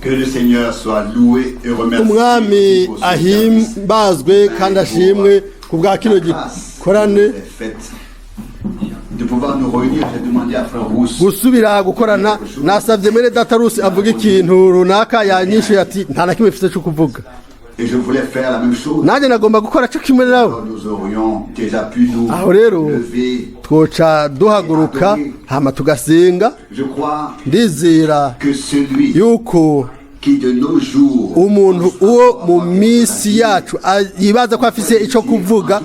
Que le Seigneur soit loué et remercié umwami pour ce ahimbazwe kandi ashimwe ku bwa kino gikorane de pouvoir nous réunir. J'ai demandé à Frère Rousse gusubira gukorana. Nasabye mwene data Rusi avuga ikintu runaka, yanyishuye ati nta na kimwe mfite cyo kuvuga, et je voulais faire la même chose. nanjye nagomba gukora cyo kimwe nawe. Nous aurions déjà pu nous aho rero lever. twoca duhaguruka hama tugasenga. Je crois Ndizera que celui yuko qui de nos jours umuntu uwo mu minsi yacu yibaza ko afise icyo kuvuga,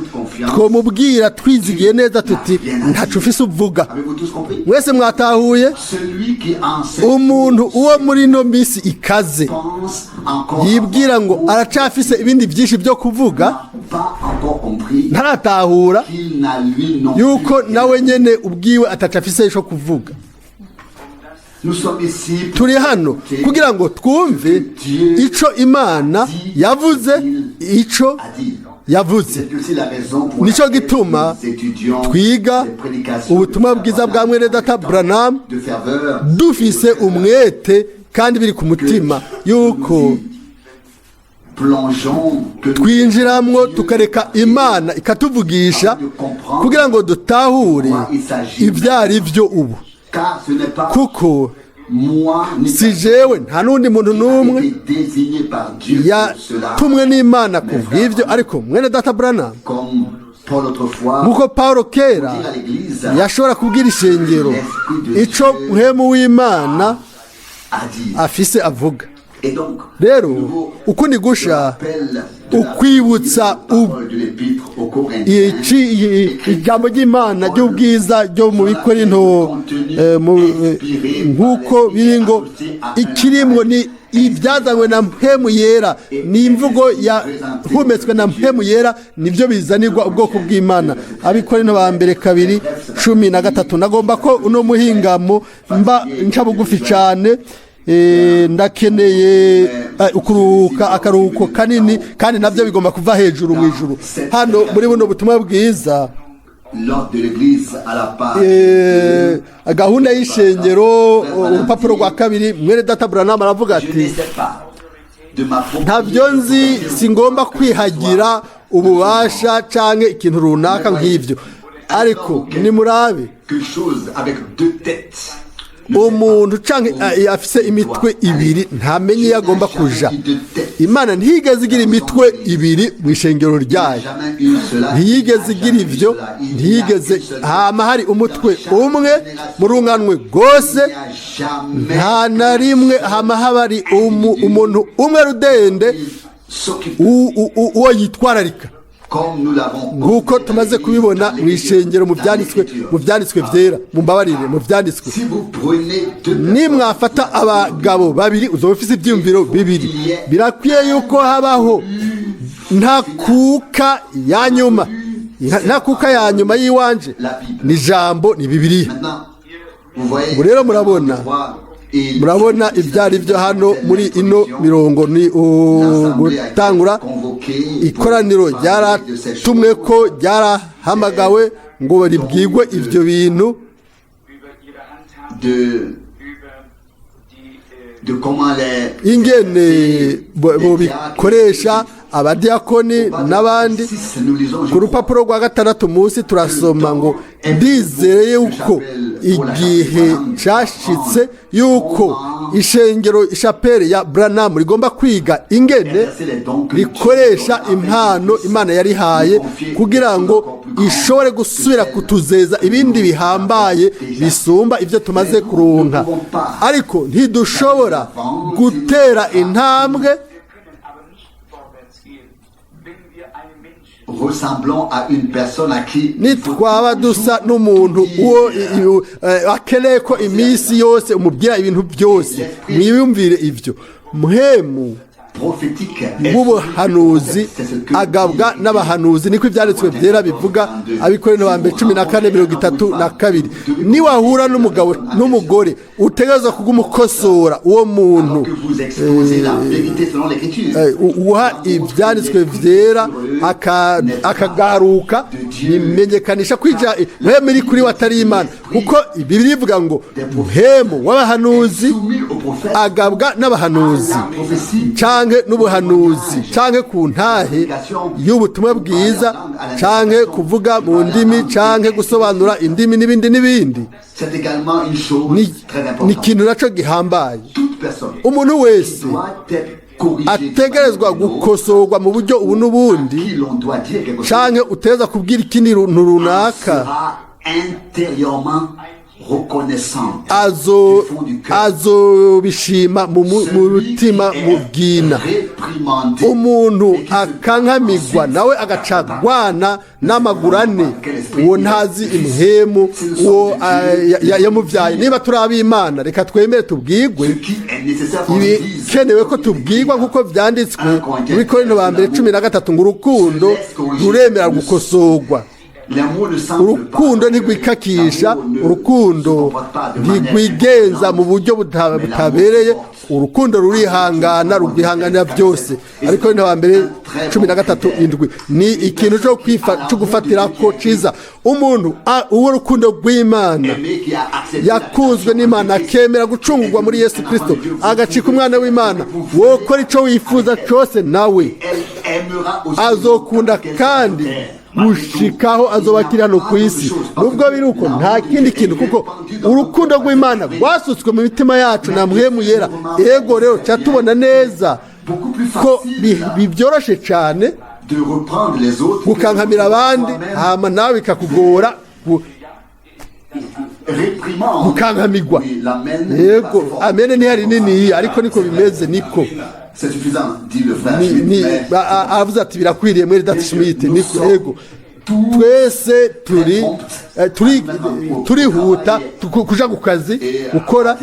twomubwira twizigiye neza tuti ntacu ufise uvuga. avez-vous tous compris? Mwese mwatahuye? Celui qui en cette Umuntu uwo muri ino minsi ikaze pense encore yibwira ngo aracafise ibindi byinshi byo kuvuga, pas encore compris ntaratahura qu'il n'a lui non yuko plus. nawe nyene ubwiwe atacafise icyo kuvuga. Nous sommes ici pour Turi hano kugira ngo twumve ico Imana yavuze, ico à dire. yavuze. C'est aussi la raison pour Nico laquelle gituma nous étudions twiga les prédications ubutumwa bwiza bwa mwene data Branham de ferveur dufise umwete kandi biri ku mutima yuko plongeons que nous twinjiramwo tukareka Imana ikatuvugisha kugira ngo dutahure ibyo ari byo ubu, car ce n'est pas kuko moi ni si jewe nta n'undi muntu n'umwe été désigné par Dieu pour cela, yatumwe n'Imana ku bw'ibyo, ariko mwene data Branham comme Paul autrefois nk'uko Pawulo kera dire à l'église yashobora kubwira ishengero ico muhemu w'Imana à dire. afise avuga. Et donc Rero uku ni gusha appel de ukwibutsa la parole de l'épître aux Corinthiens ijambo ry'Imana ry'ubwiza ryo mu Bikorinto, nk'uko biri ngo ikirimwo ni ibyazanywe na mpemu yera, ni imvugo yahumetswe na mpemu yera, nibyo bizanirwa ubwoko bw'Imana. Abikorinto ba mbere 2:13. Nagomba ko uno muhingamo mba nca bugufi cyane, ndakeneye ukuruhuka akaruhuko kanini, kandi nabyo bigomba kuva hejuru mu ijuru. Hano muri buno butumwa bwiza l'ordre de l'église à la part gahunda y'ishengero, urupapuro rwa 2, mwene data Branham aravuga je ati ne sais pas de ma ntabyo nzi, singomba kwihagira ububasha canke ikintu runaka nk'ivyo, ariko nimurabe quelque chose avec deux têtes. umuntu canke afise imitwe ibiri ntamenye iyo agomba kuja. Imana ntiyigeze igira imitwe ibiri mu ishengero ryayo, ntiyigeze igira ivyo, ntiyigeze. Hama hari umutwe umwe mu runganwe rwose, nta na rimwe hama haba hari umuntu umwe rudende uwo yitwararika, nk'uko tumaze kubibona mu ishengero mu byanditswe byera. Mumbabarire, mu byanditswe nimwafata abagabo babiri uzoba ufise ibyiyumviro bibiri. Birakwiye yuko habaho nta kuka ya nyuma, nta kuka ya nyuma y'iwanje ni ijambo, ni Bibiliya. Ubu rero murabona ibyo ari byo hano muri ino mirongo. Ni gutangura ikoraniro ryaratumwe ko ryarahamagawe ngo ribwigwe ibyo bintu ingene bobikoresha abadiyakoni n'abandi. Ku rupapuro rwa 6 munsi turasoma ngo ndizeye yuko igihe cyashitse yuko ishengero ishapere ya Branham rigomba kwiga ingene rikoresha impano Imana yarihaye kugira ngo ishobore gusubira kutuzeza ibindi bihambaye bisumba ibyo tumaze kuronka. Ariko ntidushobora gutera intambwe nitwaba dusa n'umuntu uwo akeneye ko iminsi yose umubwira ibintu byose. Mwiyumvire ibyo. Muhemu w'ubuhanuzi agabwa n'abahanuzi, niko ibyanditswe byera bivuga. Abikorinto ba mbere 14:32. Niwahura n'umugabo n'umugore utegerezwa kugumukosora uwo muntu, uha ibyanditswe byera akagaruka bimenyekanisha ko impwemu iri kuri we atari imana, kuko Bibiliya ivuga ngo impwemu w'abahanuzi agabwa n'abahanuzi canke n'ubuhanuzi canke ku ntahe y'ubutumwa bwiza canke kuvuga mu ndimi canke gusobanura indimi n'ibindi n'ibindi. Ni ikintu naco gihambaye. Umuntu wese ategerezwa gukosorwa mu buryo ubu n'ubundi, canke uteza kubwira ikindi runtu runaka, azobishima mu mutima mu bwina. Umuntu akankamigwa nawe agacagwana n'amaguru ane, uwo ntazi impwemu, uwo yamuvyaye. Niba turi ab'Imana, reka twemere tubwigwe ibikenewe ko tubwigwa, nk'uko vyanditswe muri Korinto ba mbere 13 ngo urukundo ruremera gukosorwa. Urukundo ntigwikakisha, urukundo ntigwigenza mu buryo butabereye, urukundo rurihangana, rwihanganira byose. ariko ni wa mbere 13:7 ni ikintu cyo gufatira ko ciza. Umuntu uwo rukundo rw'Imana yakuzwe n'Imana, akemera gucungurwa muri Yesu Kristo, agacika umwana w'Imana, wokora ico wifuza cyose nawe azokunda kandi gushikaho azobakira no ku isi. Nubwo biri uko, nta kindi kintu, kuko urukundo rw'Imana rwasutswe mu mitima yacu na Mpwemu Yera. Ego rero cyatubona neza ko bibyoroshe cyane gukankamira abandi, hama nawe bikakugora gukankamigwa. Yego, amene ntihari nini, ariko niko bimeze, niko avuze ati birakwiriye mwere Data Schmidt. Yego, twese turihuta kuja ku kazi, gukora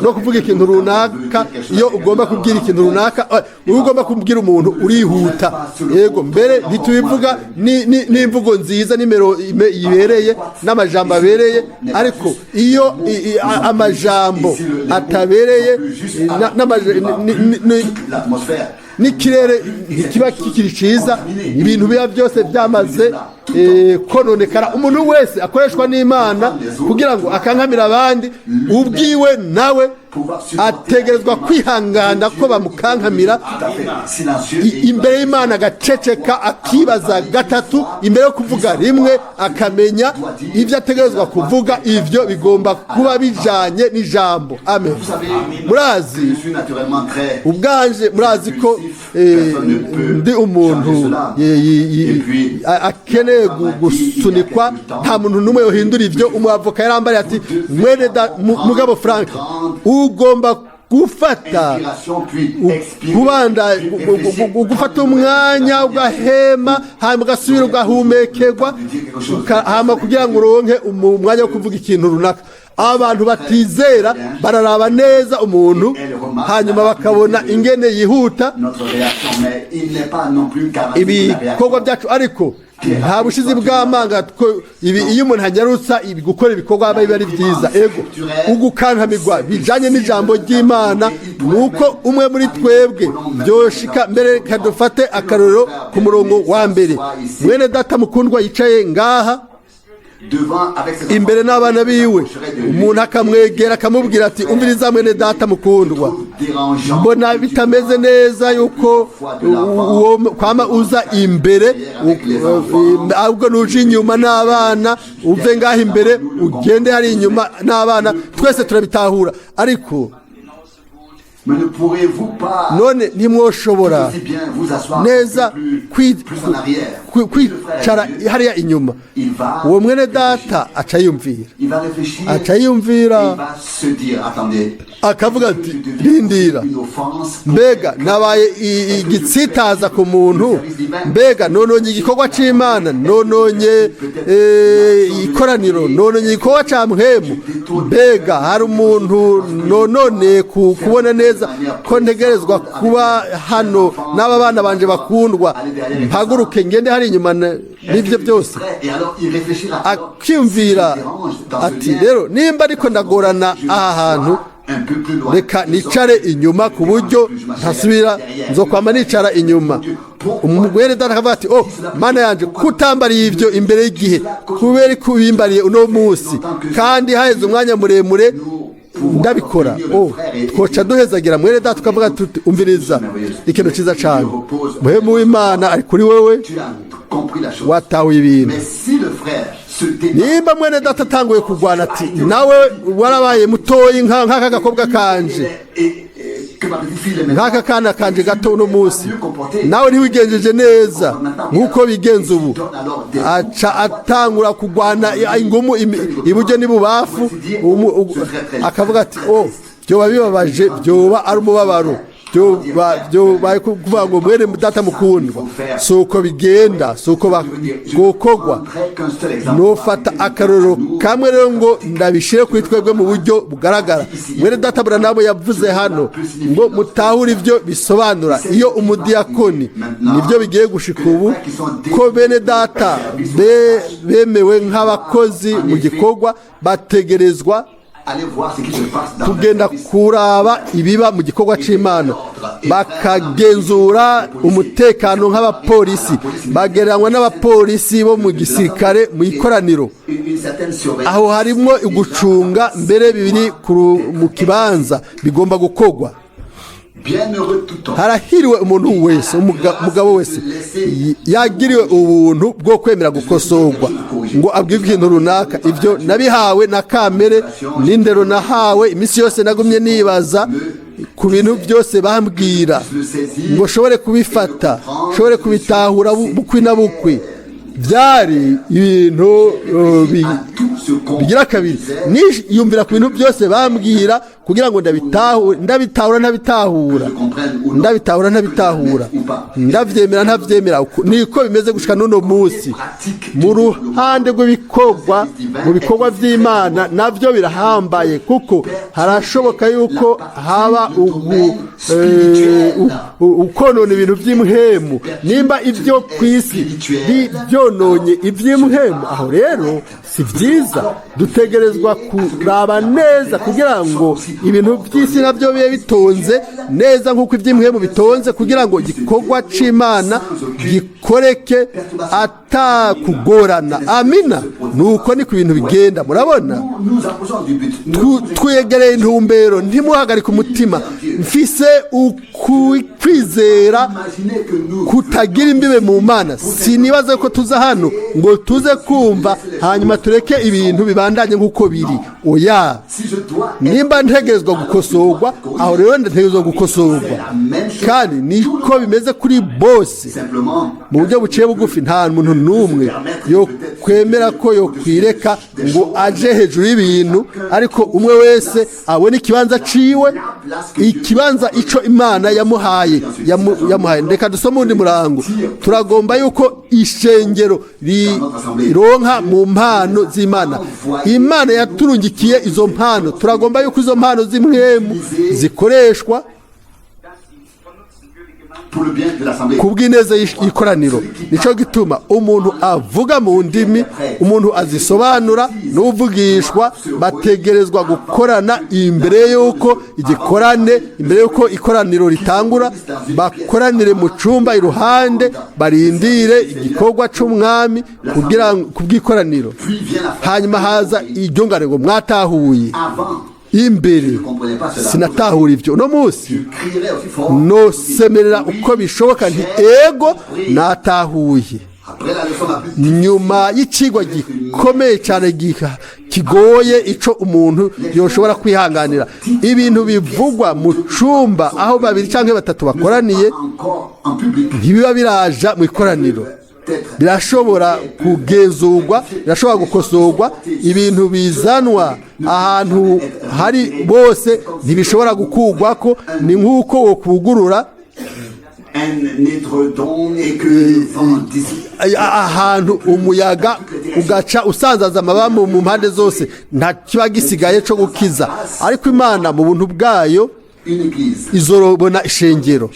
no kuvuga ikintu runaka. Iyo ugomba kubwira ikintu runaka, ugomba kubwira umuntu urihuta. Yego, mbere ntitubivuga n'imvugo nziza, nimero ibereye n'amajambo abereye, ariko iyo amajambo atabereye n'ikirere kiba kikiri ciza, ibintu biba byose byamaze kononekara. Umuntu wese akoreshwa n'Imana kugira ngo akankamira abandi, ubwiwe nawe ategerezwa kwihangana ko bamukankamira imbere y'Imana, agaceceka, akibaza gatatu imbere yo kuvuga rimwe, akamenya ibyo ategerezwa kuvuga. Ivyo bigomba kuba bijanye n'ijambo. Amen. Murazi ubwanje, murazi ko ndi umuntu akeneye gusunikwa. Nta muntu n'umwe yohindura ivyo. Umwavoka yarambariye ati, mwene mugabo Frank, ugomba gufata gufata umwanya ugahema, hanyuma ugasubira ugahumekerwa, hanyuma kugira ngo uronke umwanya wo kuvuga ikintu runaka. Abantu batizera bararaba neza umuntu, hanyuma bakabona ingene yihuta ibikorwa byacu, ariko nta bushizi bw'amanga. Iyo umuntu anyarutsa gukora ibikorwa biba ari byiza. Ego, ugukankamigwa bijanye n'ijambo ry'Imana, nuko umwe muri twebwe byoshika mbere. Kadufate akarorero ku murongo wa mbere. Mwene Data mukundwa yicaye ngaha imbere n'abana biwe, umuntu akamwegera akamubwira ati, umviriza mwene Data mukundwa, mbona bitameze neza yuko kwama uza imbere, ahubwo nuje inyuma n'abana, uve ngaho imbere ugende hari inyuma n'abana. Twese turabitahura, ariko none ntimwoshobora neza kwicara hariya inyuma. Uwo mwene Data aca yumvira akavuga ati, rindira, mbega nabaye igitsitaza ku muntu, mbega nononye igikorwa c'Imana, nononye ikoraniro, nononye igikorwa ca Mpwemu, mbega hari umuntu nonone kubona neza ko ntegerezwa kuba hano n'aba bana banje bakundwa, mpaguruke ngende hari inyuma n'ibyo byose. Akiyumvira ati, rero nimba ariko ndagorana aha hantu, reka nicare inyuma ku buryo ntasubira nzokwama nicara inyuma. Umugore data akavuga ati oh mana yanje kutambariye ibyo imbere y'igihe kubera ko ubimbariye uno munsi kandi haheze umwanya muremure ndabikora. Twoca duhezagira mwere data tukavuga tuti umviriza ikintu cyiza cyane muhemu w'Imana ari kuri wewe watawe ibintu. Nimba mwene data atanguye kurwana ati nawe warabaye mutoyi nk'aka gakobwa kanje nk'aka kana kanje gato uno munsi nawe ntiwigenjeje neza nk'uko bigenza ubu, aca atangura kurwana ingumu iburyo n'ibubafu akavuga ati byoba bibabaje byoba ari umubabaro byo kuvuga ngo mwene data mukundwa si uko bigenda si uko bakogwa. Nufata akarorero kamwe rero ngo ndabishire kuri twebwe mu buryo bugaragara. Mwene data Branham yavuze hano ngo mutahure ibyo bisobanura iyo umudiyakoni nibyo bigiye gushika ubu ko bene data bemewe nk'abakozi mu gikorwa bategerezwa kugenda kuraba ibiba mu gikorwa c'Imana bakagenzura umutekano nk'abapolisi bagereranywa n'abapolisi bo mu gisirikare mu ikoraniro. Aho harimo ugucunga mbere bibiri mu kibanza bigomba gukogwa. Harahiriwe umuntu wese umugabo wese yagiriwe ubuntu bwo kwemera gukosorwa ngo abwirwe ikintu runaka. Ibyo nabihawe na kamere n'indero nahawe iminsi yose nagumye nibaza ku bintu byose bambwira ngo shobore kubifata shobore kubitahura bukwi na bukwi. Byari ibintu bigira kabiri niyumvira ku bintu byose bambwira kugira ngo ndabitahura ndavyemera ntavyemera. Niko bimeze gushika n'uno munsi mu ruhande rw'ibikorwa mu bikorwa vy'Imana navyo birahambaye kuko harashoboka yuko haba ukonona ibintu vy'imhemu nimba ivyo kwisi byononye ivy'imhemu. Aho rero si vyiza, dutegerezwa kuraba neza kugira ngo ibintu by'isi navyo bibe bitonze neza nk'uko ivy'imhemu bitonze kugira ngo igikorwa c'Imana gikoreke atakugorana. Amina. Nuko ni ku bintu bigenda murabona. Twegereye intumbero ntimuhagarike umutima mfise ukwizera kutagira imbibe mu Mana. Sinibaza ko tuza hano ngo tuze kumva hanyuma tureke ibintu bibandanye nk'uko biri. Oya, nimba ntegerezwa gukosorwa aho rero ntegerezwa gukosorwa kandi niko bimeze kuri bose mu buryo buciye bugufi. Nta muntu n'umwe yo kwemera ko yo kwireka ngo aje hejuru y'ibintu, ariko umwe wese abone ikibanza ciwe, ikibanza ico Imana yamuhaye. Reka dusome undi murango. Turagomba yuko ishengero rironka mu mpano z'Imana. Imana yaturungikiye izo mpano, turagomba yuko izo mpano z'imwemu zikoreshwa kubw'ineza y'ikoraniro. Nico gituma umuntu avuga mu ndimi, umuntu azisobanura n'uvugishwa bategerezwa gukorana imbere yuko ikoraniro ritangura. Bakoranire mu cumba iruhande barindire igikorwa c'umwami kugira kubw'ikoraniro. Hanyuma haza iryungane ngo mwatahuye imbere. Sinatahura ivyo no munsi no semerera uko bishoboka nti ego natahuye. Nyuma y'icigwa gikomeye cyane kigoye ico umuntu yoshobora kwihanganira, ibintu bivugwa mu cumba aho babiri canke batatu bakoraniye ntibiba biraja mu ikoraniro. Birashobora kugenzurwa, birashobora gukosorwa. Ibintu bizanwa ahantu hari bose ntibishobora gukugwako. Ni nk'uko wo kugurura ahantu umuyaga ugaca usanzaza amababa mu mpande zose, nta kiba gisigaye cyo gukiza. Ariko Imana mu buntu bwayo izorobona ishengero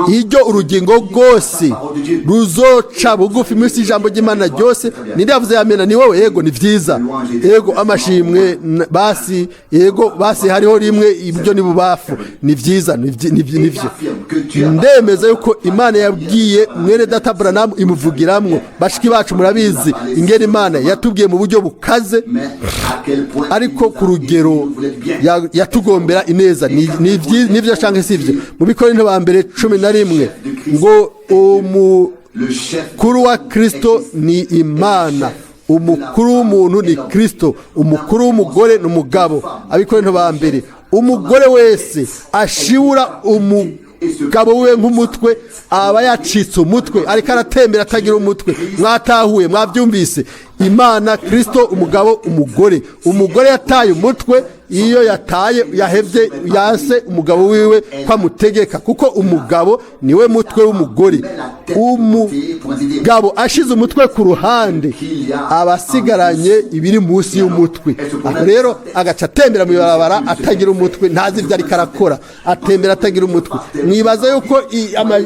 iryo urugingo rwose ruzoca bugufi munsi y'ijambo ry'Imana ryose. ninde yavuze amena? ni wowe. Yego, ni vyiza. Yego, amashimwe basi. Yego, basi hariho rimwe iburyo n'ibubafu. ni vyiza, nivyo. Ndemeza yuko Imana yabwiye mwene data Branham imuvugiramwo. Bashiki bacu murabizi ingene Imana yatubwiye mu buryo bukaze, ariko ku rugero yatugombera ineza. nivyo canke sivyo? Mu Bikorinto ba mbere 11 ngo umukuru wa Kristo ni Imana, umukuru w'umuntu ni Kristo, umukuru w'umugore ni umugabo. Abikorinto ba mbere. Umugore wese ashibura umugabo we nk'umutwe aba yacitse umutwe, ariko aratembera atagira umutwe. Mwatahuye? Mwabyumvise? Imana, Kristo, umugabo, umugore. Umugore yataye umutwe iyo yahevye yase umugabo wiwe kwamutegeka, kuko umugabo niwe mutwe w'umugore. Umugabo ashize umutwe ku ruhande abasigaranye ibiri munsi y'umutwe. Rero agaca atembera mu barabara atagira umutwe, ntazi ibyo ariko arakora, atembera atagira umutwe. Mwibaza yuko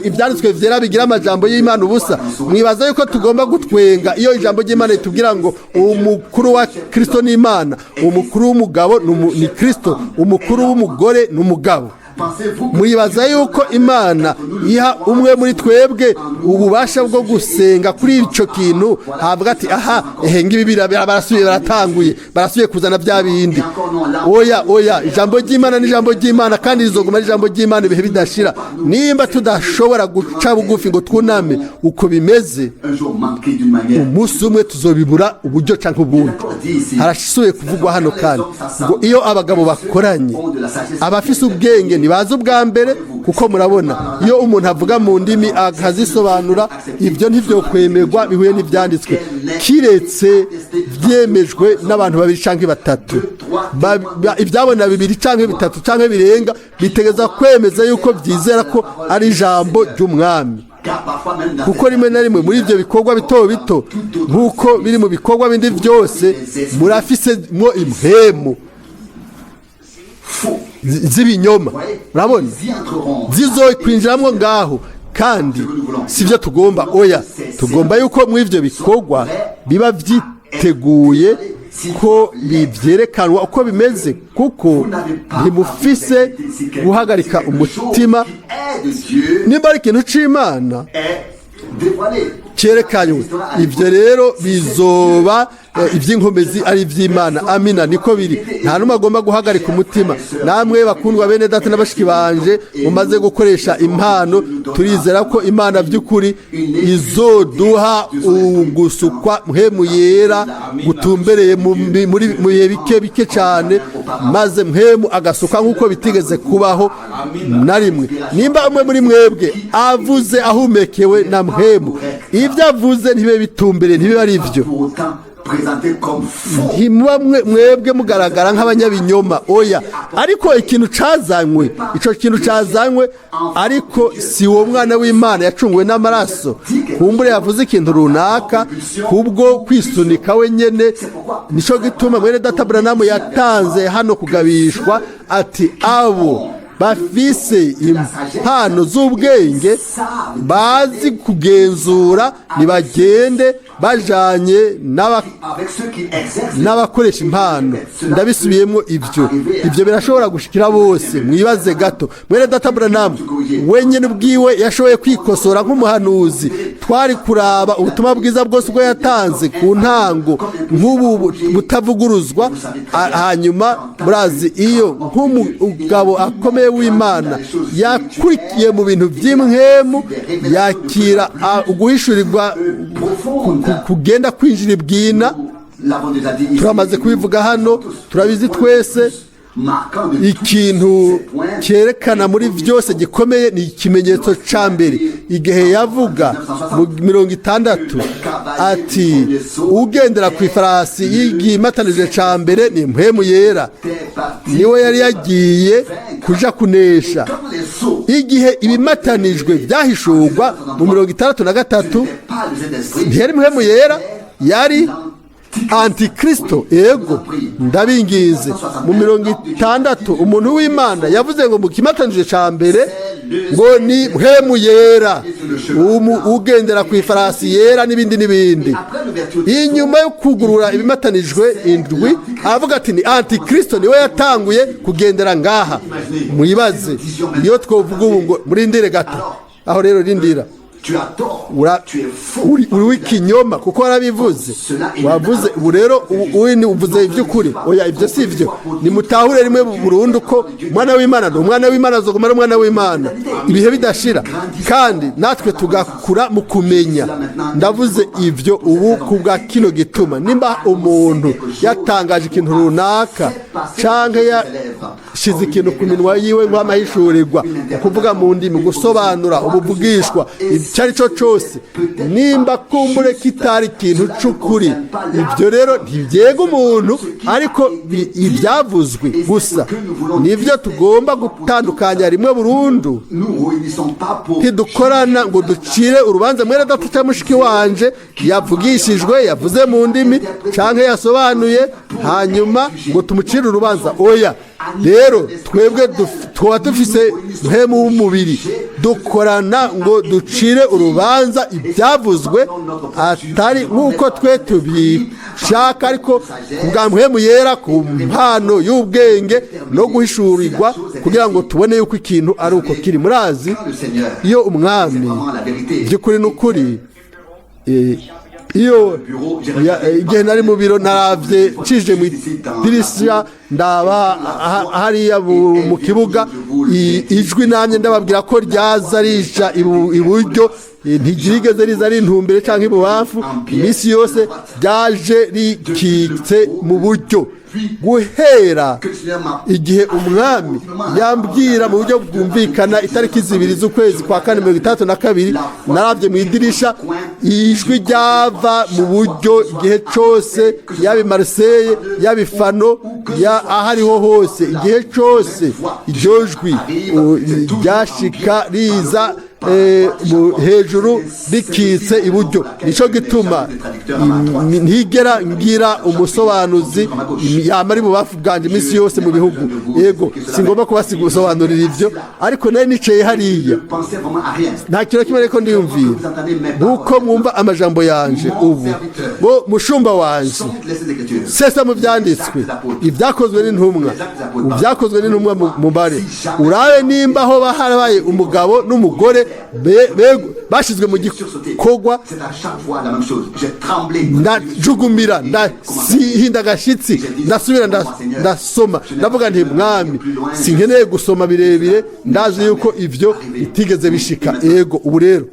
ibyanditswe vyera bigira amajambo y'Imana ubusa? Mwibaza yuko tugomba gutwenga iyo ijambo ry'Imana ritubwira ngo umukuru wa Kristo ni Imana, umukuru w'umugabo ni Kristo, umukuru w'umugore ni umugabo? Mwibaza yuko Imana iha umwe muri twebwe ububasha bwo gusenga kuri ico kintu, havuga ati aha ngibi barasubiye barasubiye kuzana bya bindi? Oya, ijambo ry'Imana ni ijambo ry'Imana, kandi rizoguma ari ijambo ry'Imana ibihe bidashira. Nimba tudashobora guca bugufi ngo twuname uko bimeze, umunsi umwe tuzobibura uburyo canke ubundi. Harashisuye kuvugwa hano kandi ngo iyo abagabo bakoranye, abafise ubwenge ntibazi ubwa mbere, kuko murabona iyo umuntu avuga mu ndimi akazisobanura, ibyo ntivyo kwemerwa bihuye n'ivyanditswe, kiretse vyemejwe n'abantu babiri canke batatu. Ivyabona bibiri canke bitatu canke birenga bitegeza kwemeza yuko vyizera ko ari ijambo ry'umwami. Kuko rimwe na rimwe muri ivyo bikorwa bito bito, nk'uko biri mu bikorwa bindi vyose, murafise mwo impwemu z'ibinyoma. Urabona, zizokwinjiramwo ngaho, kandi sivyo tugomba. Oya, tugomba yuko mu ivyo bikorwa biba vyiteguye ko bivyerekanwa uko bimeze, kuko ntimufise guhagarika umutima. Nimba ari ikintu c'Imana cyerekanywe, ivyo rero bizoba ivy'inkomezi ari ivy'Imana. Amina, niko biri. Nta numwe agomba guhagarika umutima. Namwe bakundwa bene data n'abashiki banje mumaze gukoresha impano, turizera ko Imana by'ukuri izoduha ugusukwa mpemu yera gutumbereye muri bihe bike cyane, maze mpemu agasuka nk'uko bitigeze kubaho na rimwe. Nimba umwe muri mwebwe avuze ahumekewe na mpemu, ivyo avuze ntibe bitumbere, ntibe ari ivyo. Ntimuba mwebwe mugaragara nk'abanyabinyoma. Oya, ariko ikintu cazanywe, ico kintu cazanywe, ariko si uwo mwana w'Imana yacunguwe n'amaraso. Kumbure yavuze ikintu runaka kubwo kwisunika we nyene. Nico gituma mwene data Branham yatanze hano kugabishwa ati abo bafise impano z'ubwenge bazi kugenzura nibagende bajanye n'abakoresha impano. Ndabisubiyemo ivyo birashobora gushikira bose. Mwibaze gato, mwene data Branham wenyene ubwiwe yashoboye kwikosora nk'umuhanuzi. Twari kuraba ubutumwa bwiza bwose bwo yatanze ku ntango nk'ubu butavuguruzwa. Hanyuma murazi iyo nk'umugabo akomeye w'Imana yakurikiye mu bintu by'imhemu, yakira uguhishurirwa kugenda kwinjira ibwina. Turamaze kubivuga hano, turabizi twese. Ikintu cyerekana muri byose gikomeye ni ikimenyetso ca mbere, igihe yavuga mu 60 ati ugendera ku ifarasi y'igimatanije ca mbere ni mpemu yera, niwe yari yagiye kuja kunesha. Igihe ibimatanijwe byahishurwa mu 63 ntiyari mpemu yera, yari antikristo ego ndabinginze mu 60 umuntu w'Imana yavuze ngo mu kimatanije ca mbere ngo ni mpwemu yera ugendera ku ifarasi yera n'ibindi n'ibindi. Inyuma yo kugurura ibimatanijwe indwi avuga ati ni antikristo niwe yatanguye kugendera ngaha. Muyibaze iyo twovuga ubu ngo murindire gato aho rero rindira uri w'ikinyoma kuko warabivuze wavuze ubu rero uvuze iby'ukuri oya ibyo si byo nimutahure rimwe burundu ko umwana w'Imana ni umwana w'Imana azoguma ari umwana w'Imana ibihe bidashira kandi natwe tugakura mu kumenya. Ndavuze ibyo ubu kubwa kino gituma nimba umuntu yatangaje ikintu runaka canke yashize ikintu ku minwa yiwe nk'amahishurirwa kuvuga mu ndimi gusobanura ubuvugishwa cyari cyo cyose nimba kumbure kitari ikintu cy'ukuri ibyo rero ntibyega umuntu ariko ibyavuzwe gusa nibyo tugomba gutandukanya rimwe burundu. Ntidukorana ngo ducire urubanza mwere data cyangwa mushiki wanje yavugishijwe yavuze mu ndimi canke yasobanuye hanyuma ngo tumucire urubanza oya. Rero twebwe tuba dufise mpemu w'umubiri dukorana ngo ducire urubanza ibyavuzwe atari nk'uko twe tubishaka ariko kubwa mpemu yera ku mpano y'ubwenge no guhishurirwa kugira ngo tubone yuko ikintu ari uko kiri. Murazi iyo umwami by'ukuri n'ukuri iyo igihe nari mu biro naravye cije mu idirishya ndaba hariya mu kibuga ijwi namye ndababwira ko ryaza risha iburyo ntigirigeze riza ari intumbere canke ibubafu imisi yose ryaje rikitse mu buryo guhera igihe umwami yambwira mu buryo bwumvikana itariki 2 z'ukwezi kwa 4/32 naravye mu idirisha ijwi ryava mu buryo igihe cyose yabi Marseille yabi Fano ahariho hose igihe cyose iryo jwi ryashika riza hejuru rikitse iburyo. Nico gituma ntigera ngira umusobanuzi yamari mu bafu bwanje imisi yose mu bihugu yego singomba kubasigusobanurira ivyo ariko naye niceye hariya nta kintu kimwe ariko ndiyumvira nkuko mwumva amajambo yanje ubu ngo mushumba wanje sesa mu byanditswe ibyakozwe n'intumwa ibyakozwe n'intumwa mu bare urabe nimba aho baharabaye umugabo n'umugore bashizwe mu gikogwa ndajugumira ndasihinda agashitsi ndasubira ndasoma ndavuga nti mwami sinkeneye gusoma birebire ndazi yuko ivyo itigeze bishika ego. Ubu rero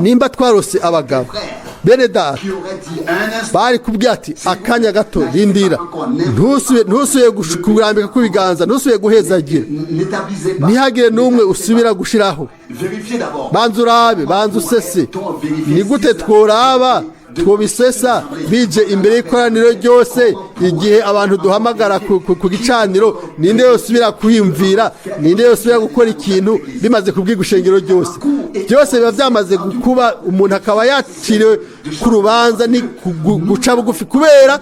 nimba twarose abagabo bene data bari kubwira ati akanya gato rindira ntusuye kurambika kubiganza ntusuye guhezagira ntihagire n'umwe usubira gushiraho banza urabe banza usese ni gute tworaba twobisesa bije imbere y'ikoraniro ryose igihe abantu duhamagara ku gicaniro ninde yosubira kwiyumvira ninde yosubira gukora ikintu bimaze kubwiga ushengero ryose byose biba byamaze kuba umuntu akaba yaciriwe ku rubanza ni guca bugufi kubera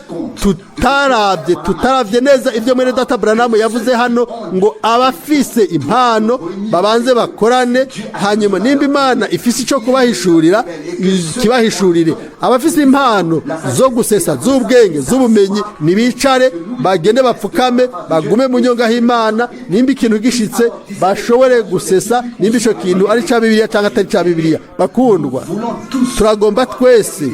tutaravye neza ibyo mwene data Branham yavuze hano ngo abafise impano babanze bakorane hanyuma nimba Imana ifise ico kubahishurira kibahishurire. Abafise impano zo gusesa z'ubwenge z'ubumenyi nibicare bagende bapfukame bagume mu nyonga h'Imana nimba ikintu gishitse bashobore gusesa nimba ico kintu ari ca Bibiliya cyangwa atari ca Bibiliya. Bakundwa turagomba twese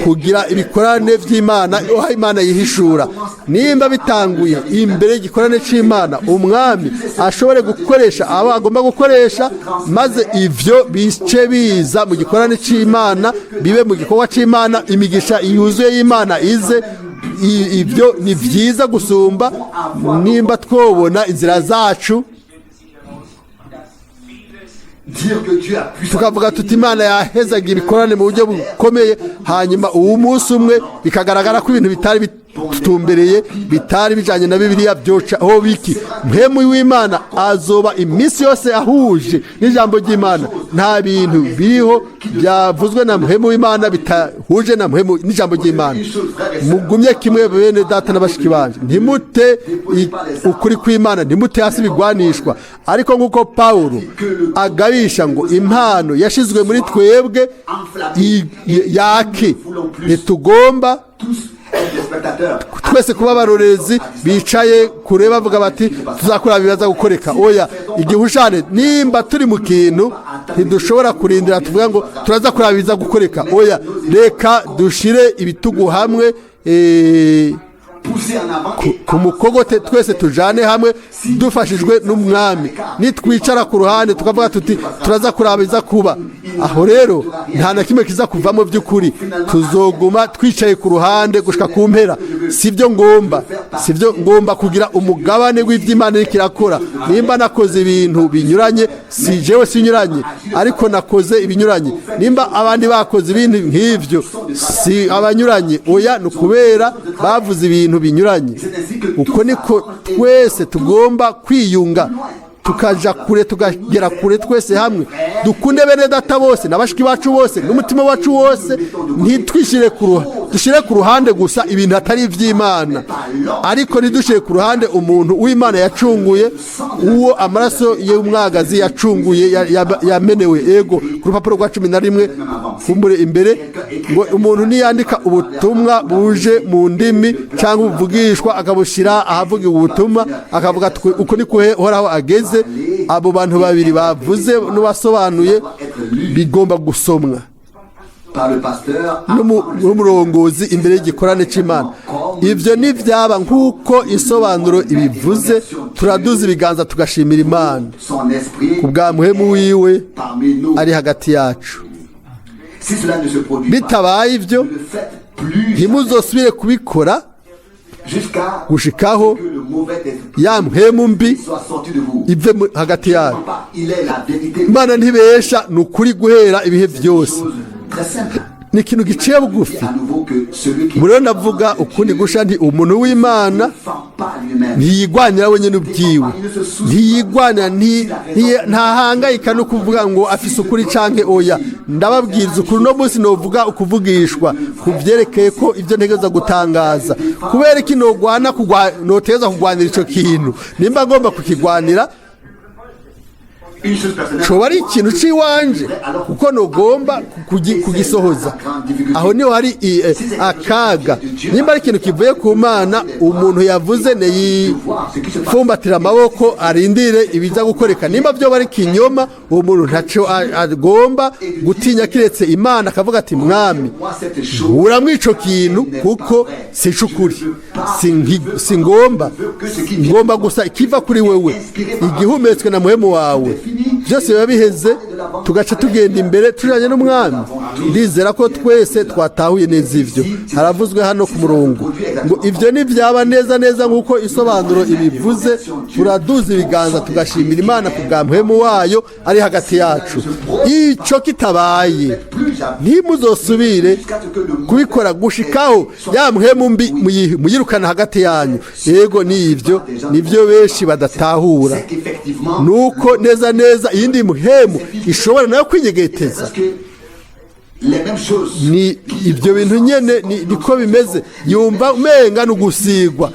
kugira ibikorane vy'Imana aho Imana yihishura nimba bitanguye imbere y'igikorane c'Imana umwami ashobore gukoresha abo agomba gukoresha maze ivyo bice biza mu gikorane c'Imana bibe mu gikorwa c'Imana imigisha yuzuye y'Imana ize. Ibyo ni byiza gusumba nimba twobona inzira zacu tukavuga tuti Imana yahezaga ibikorane mu buryo bukomeye hanyuma uwo munsi umwe bikagaragara ko ibintu bitari tutumbereye bitari bijanye na Bibiliya byoca aho biki. Mpemu w'Imana azoba iminsi yose ahuje n'ijambo ry'Imana. Nta bintu biriho byavuzwe na mpemu w'Imana bitahuje na mpemu n'ijambo ry'Imana. Mugumye kimwe bene data n'abashiki banje, ntimute ukuri kw'Imana, ntimute hasi bigwanishwa. Ariko nk'uko Pawulo agabisha ngo impano yashizwe muri twebwe yake, ntitugomba twese kuba abarorezi bicaye kure bavuga bati tuzakora bibaza gukoreka. Oya, igihushane nimba turi mu kintu ntidushobora kurindira tuvuga ngo turaza kuraba biza gukoreka. Oya, reka dushire ibitugu hamwe ku mukogote, twese tujane hamwe dufashijwe n'umwami. Nitwicara ku ruhande tukavuga tuti turaza kuraba biza kuba, aho rero nta na kimwe kiza kuvamo by'ukuri. Tuzoguma twicaye ku ruhande gushika ku mpera. Sivyo ngomba kugira umugabane w'ivy'Imana iriko irakora. Nimba nakoze ibintu binyuranye, si jewe sinyuranye, ariko nakoze ibinyuranye. Nimba abandi bakoze ibintu nk'ivyo, si abanyuranye. Oya, nukubera bavuze ibintu binyuranye. Uko niko twese tugomba kwiyunga, tukaja kure, tukagera kure twese hamwe. Dukunde bene data bose n'abashiki bacu bose n'umutima wacu wose, ntitwishire dushire ku ruhande gusa ibintu atari ivy'Imana, ariko ntidushire ku ruhande umuntu w'Imana yacunguye, uwo amaraso y'umwagazi yacunguye yamenewe. Ego ku rupapuro rwa 11 kumbure imbere ngo umuntu niyandika ubutumwa buje mu ndimi cyangwa ubuvugishwa akabushira ahavuga ubutumwa akavuga uko ni kuhoraho ageze, abo bantu babiri bavuze n'ubasobanuye bigomba gusomwa n'umurongozi imbere y'igikorane c'Imana. Ivyo nivyaba nk'uko isobanuro ibivuze, turaduza ibiganza tugashimira Imana kubwa muhemu wiwe ari hagati yacu. Bitabaye ivyo ntimuzosubire kubikora gushikaho ya mpemu mbi ive hagati yayo. Imana ntibesha, ni ukuri guhera ibihe byose. Ni ikintu giciye bugufi. Muriho ndavuga ukundi gusha nti umuntu w'Imana ntiyigwanira wenyine ubwiwe, ntiyigwanira, ntahangayika no kuvuga ngo afise ukuri canke oya. Ndababwiriza ukuri no munsi novuga ukuvugishwa kuvyerekeye ko ivyo ntegeza gutangaza. Kubera iki noteza kugwanira ico kintu? Nimba ngomba kukigwanira coba ari ikintu ciwanje kuko nogomba kugisohoza. Aho niho hari akaga. Nimba ari ikintu kivuye ku Mana, umuntu yavuze neyifumbatira amaboko arindire ibiza gukoreka. Nimba byo bari kinyoma, uwo muntu ntaco agomba gutinya kiretse Imana, akavuga ati mwami uramwico kintu kuko sicukuri, ngomba gusa ikiva kuri wewe, igihumetswe na muhemu wawe. Byose biba biheze, tugaca tugenda imbere tujanye n'umwami. Ndizera ko twese twatahuye neza ivyo. Haravuzwe hano ku murongo ngo ivyo nivyaba neza neza nk'uko isobanuro ibivuze, turaduza ibiganza tugashimira Imana kubwa mpemu wayo ari hagati yacu. Ico kitabaye ntimuzosubire kubikora gushikaho ya mpemu mbi muyirukana hagati yanyu. Yego nivyo benshi badatahura, nuko neza neza iyindi muhemu ishobora nayo kwinyegeteza. Ni ibyo bintu nyene niko bimeze. Yumva umenga n'ugusigwa,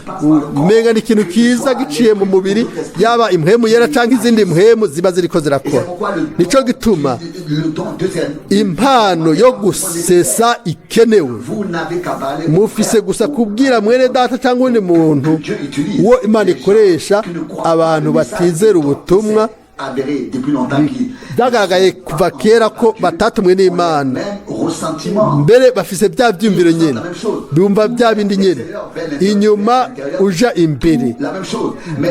umenga ni ikintu kiza giciye mu mubiri, yaba impwemu yera canke izindi mpwemu ziba ziriko zirakora. Nico gituma impano yo gusesa ikenewe. Mufise gusa kubwira mwene data cyangwa undi muntu uwo Imana ikoresha abantu batizera ubutumwa. Byagaragaye kuva kera ko batatumwe n'Imana, mbere bafise bya byumviro nyene, bumva bya bindi nyene, inyuma uja imbere,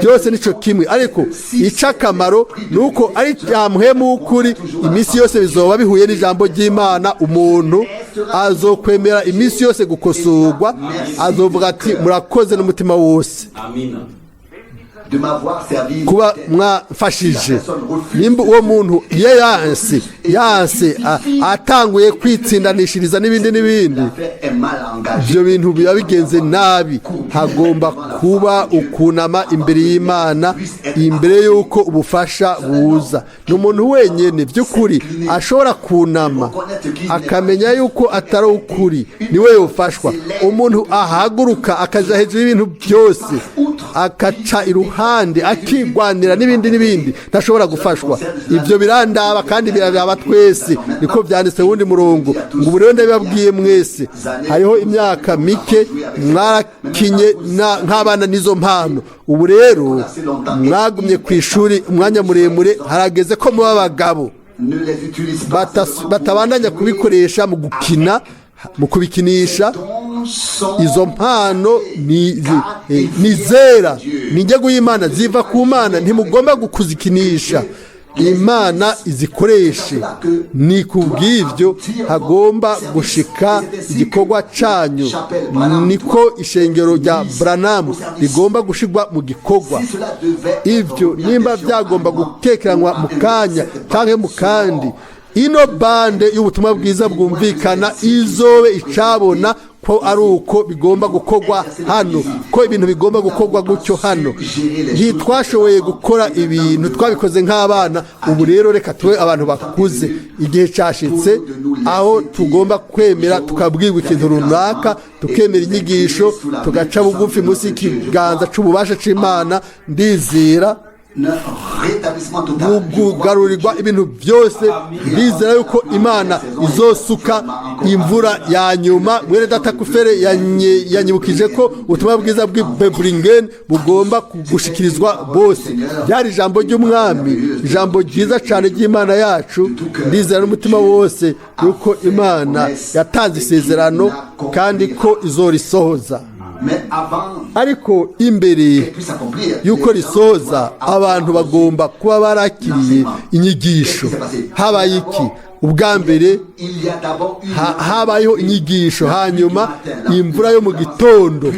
byose nico kimwe. Ariko icakamaro nuko ari muhemu w'ukuri, imisi yose bizoba bihuye n'ijambo ry'Imana. Umuntu azokwemera imisi yose gukosorwa, azovuga ati murakoze n'umutima wose kuba mwafashije. Nimba uwo muntu yeyanse yanse atanguye kwitsindanishiriza n'ibindi n'ibindi, ibyo bintu biba bigenze nabi. Hagomba kuba ukunama imbere y'Imana imbere y'uko ubufasha buza. Ni umuntu wenyine by'ukuri ashobora kunama akamenya yuko atari ukuri, niwe yofashwa. Umuntu ahaguruka akaja hejuru y'ibintu byose akaca iruhande akigwanira n'ibindi n'ibindi ntashobora gufashwa. Ibyo birandaba kandi biraraba twese, niko byanditse wundi murongo ngo ubu rero ndabibabwiye mwese, hariho imyaka mike mwarakinye nk'abana n'izo mpano, ubu rero mwagumye ku ishuri umwanya muremure, harageze ko muba abagabo. Batabandanya kubikoresha mu gukina, mu kubikinisha. Izo mpano ni zera, ni injyego y'Imana, ziva ku Mana, ntimugomba kuzikinisha. Imana izikoreshe. Ni kubw'ibyo hagomba gushika igikorwa cyanyu, niko ishengero rya Branham rigomba gushigwa mu gikorwa. Ibyo nimba byagomba gutekeranwa mu kanya cyangwa mu kandi, ino bande y'ubutumwa bwiza bwumvikana izobe icabona ko ari uko bigomba gukorwa hano, ko ibintu bigomba gukorwa gutyo hano. Ntitwashoboye gukora ibintu, twabikoze nk'abana. Ubu rero reka tube abantu bakuze. Igihe cyashitse aho tugomba kwemera tukabwirwa ikintu runaka, tukemera inyigisho, tugaca bugufi munsi y'ikiganza c'ububasha c'Imana. Ndizera kugarurirwa ibintu byose. Ndizera yuko Imana izosuka imvura ya nyuma. Mwene data Kufere yanyibukije ko ubutumwa bwiza bw'Ibebringen bugomba gushikirizwa bose. Byari ijambo ry'umwami, ijambo ryiza cyane ry'Imana yacu. Ndizera n'umutima wose yuko Imana yatanze isezerano kandi ko izorisohoza. Ariko imbere y'uko risoza, abantu bagomba kuba barakiriye inyigisho. Habaye iki? Ubwa mbere habayeho inyigisho, hanyuma imvura yo mu gitondo,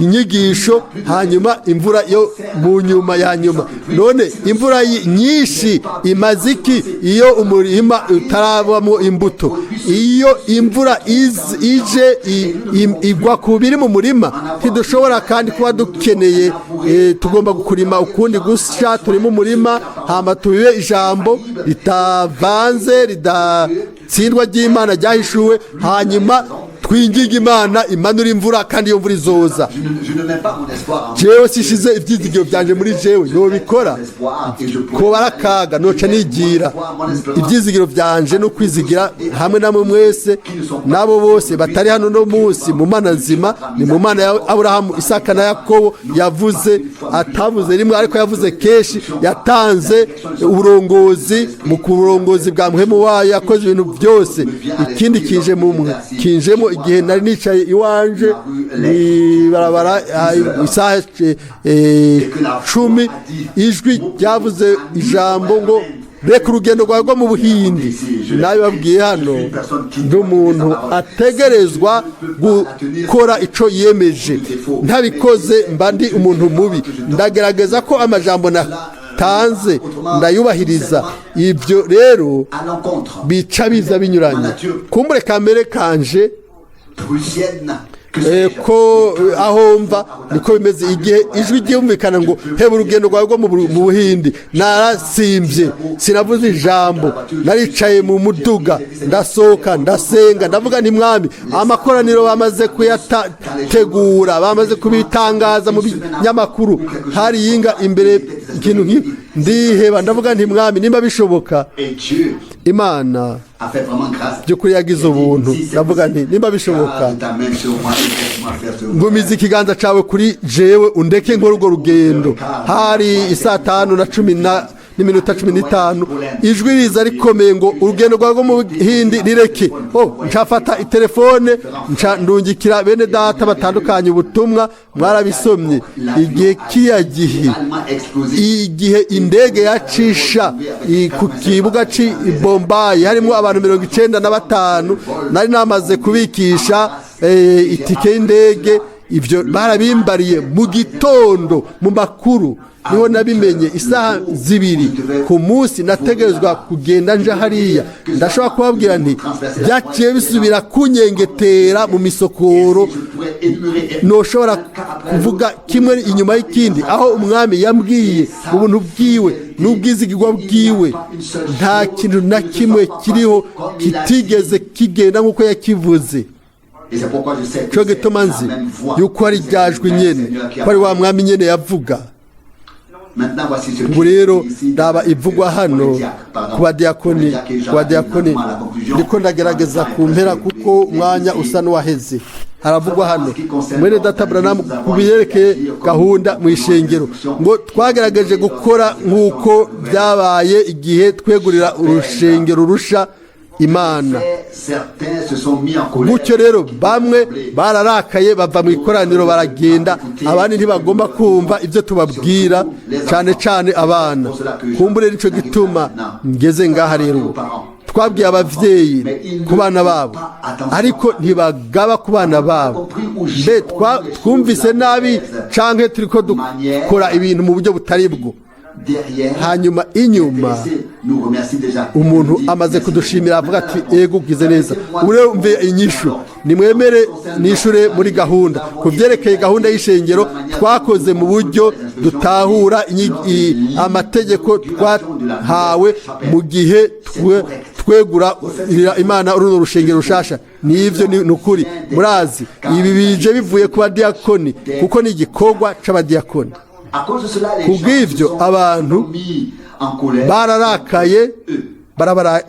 inyigisho, hanyuma imvura yo mu nyuma ya nyuma. None imvura nyinshi imaze iki iyo umurima utarabamo imbuto? Iyo imvura ije igwa ku biri mu murima, ntidushobora kandi kuba dukeneye, tugomba kurima ukundi gusha. Turi mu murima, hama tubibe ijambo ritavanze, ridatsindwa ry'Imana ryahishuwe, hanyuma twinginga Imana imanura imvura, kandi iyo mvura izoza. Jewe sishize ibyizigiro byanje muri jewe, nobikora ko barakaga noca nigira. Ibyizigiro byanje no kwizigira hamwe namwe mwese nabo bose batari hano no munsi mu Mana nzima, ni mu Mana ya Aburahamu, Isaka na Yakobo. Yavuze, atavuze rimwe ariko yavuze kenshi. Yatanze uburongozi, mu kuburongozi bwa muhemu wayo yakoze ibintu byose. Ikindi kije kinjemo igihe nari nicaye iwanje ni barabara isaha 10, ijwi ryavuze ijambo ngo reka urugendo rwawe rwo mu Buhindi. Nabibabwiye hano, n'umuntu ategerezwa gukora ico yemeje. Ntabikoze mba ndi umuntu mubi. Ndagerageza ko amajambo natanze ndayubahiriza. Ibyo rero bica biza binyuranye. Kumbure kamere kanje ko aho mva niko bimeze. Igihe ijwi ryumvikana ngo heba urugendo rwawe rwo mu Buhindi, narasimbye, sinavuze ijambo, naricaye mu muduga, ndasohoka, ndasenga, ndavuga nti Mwami, amakoraniro bamaze kuyategura, bamaze kubitangaza mu binyamakuru, hari yinga imbere ikintu nk'iki. Ndiheba, ndavuga nti Mwami, nimba bishoboka, Imana by'ukuri yagize ubuntu. Ndavuga nti nimba bishoboka, ngumiza ikiganza cyawe kuri jewe, undeke nkora urwo rugendo. Hari isaa 5:15 ijwi riza rikomeye ngo urugendo rwawe mu Buhindi rireke. Nshafata itelefone, ndungikira bene data batandukanye ubutumwa. Mwarabisomye. Igihe kiyagihe, igihe indege yacisha ku kibuga cy'i Bombay, harimo abantu 95, nari namaze kubikisha itike y'indege ibyo barabimbariye mu gitondo mu makuru niho nabimenye isaha 2 ku munsi nategerezwa kugenda nje hariya ndashobora kubabwira nti byaciye bisubira kunyengetera mu misokoro noshobora kuvuga kimwe inyuma y'ikindi aho umwami yambwiye ubuntu bwiwe n'ubwizigirwa bwiwe nta kintu na kimwe kiriho kitigeze kigenda nk'uko yakivuze cyo gituma nzi yuko ari ryajwe nyene ko ari wa mwami nyene yavuga ubu rero ndaba ivugwa hano ku badiyakoni ndiko ndagerageza kumpera kuko umwanya usa n'uwaheze haravugwa hano mwene data Branham ku biyerekeye gahunda mu ishengero ngo twagerageje gukora nk'uko byabaye igihe twegurira urushengero rusha Imana gutyo rero bamwe bararakaye bava mu ikoraniro baragenda abandi ntibagomba kumva ibyo tubabwira cyane cyane abana kumbure nicyo gituma ngeze ngaha rero twabwiye abavyeyi ku bana babo ariko ntibagaba ku bana babo mbe twumvise nabi canke turiko dukora ibintu mu buryo butari bwo hanyuma inyuma umuntu amaze kudushimira avuga ati ego ugize neza ubu rero mve inyishu nimwemere nishure muri gahunda ku byerekeye gahunda y'ishengero twakoze mu buryo dutahura amategeko twahawe mu gihe twegura Imana uruno rushengero rushasha nivyo ni ukuri murazi ibi bije bivuye ku badiyakoni kuko ni igikorwa c'abadiyakoni kubw'ivyo abantu bararakaye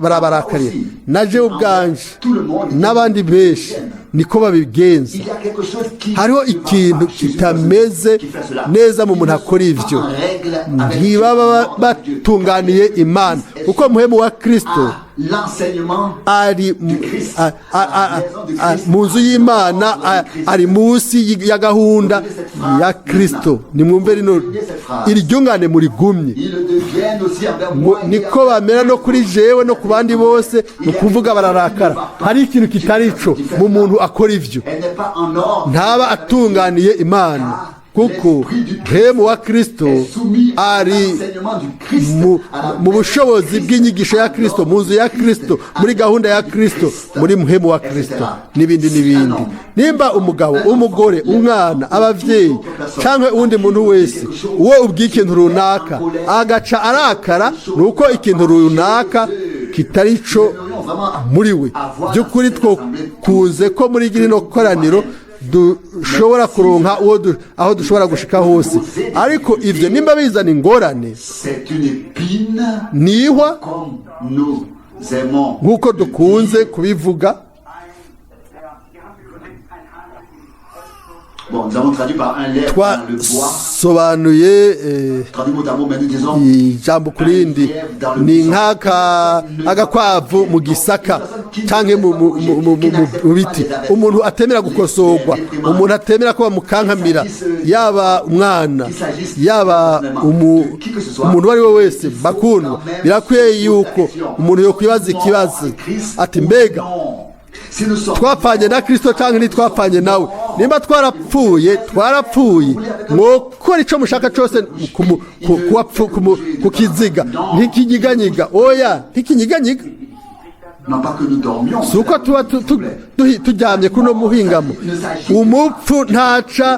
barabarakariye naje ubwanje n'abandi benshi niko babigenza hariho ikintu kitameze neza mu muntu akora ivyo ntibaba batunganiye Imana kuko muhemu wa Kristo ari mu nzu y'Imana ari munsi ya gahunda ya Kristo nimwumve rino iryungane muri gumye niko bamera no kuri jewe no ku bandi bose no kuvuga bararakara hari ikintu kitari ico mu muntu akora ivyo ntaba atunganiye Imana kuko hemu wa Kristo ari mu bushobozi bw'inyigisho ya Kristo mu nzu ya Kristo muri gahunda ya Kristo muri muhemu wa Kristo n'ibindi nimba umugabo umugore umwana abavyeyi cyangwa uwundi muntu wese uwo ubwikintu runaka agaca arakara nuko ikintu runaka kitari co muri we by'ukuri two kuze ko muri girino koraniro dushobora kuronka aho dushobora gushika hose ariko ivyo nimba bizana ingorane nihwa nk'uko dukunze kubivuga twasobanuye ijambo kurindi ni nk'agakwavu mu gisaka canke mu biti umuntu atemera gukosorwa umuntu atemera ko bamukankamira yaba umwana yaba umuntu wari we wese bakundwa birakwiye yuko umuntu yokwibaza ikibazo ati mbega twapfanye na Kristo cyangwa ntitwapfanye nawe nimba twarapfuye mwokora icyo mushaka cyose kukiziga ntikinyiganyiga oya ntikinyiganyiga si uko tuba turyamye kuno muhingamo umupfu ntaca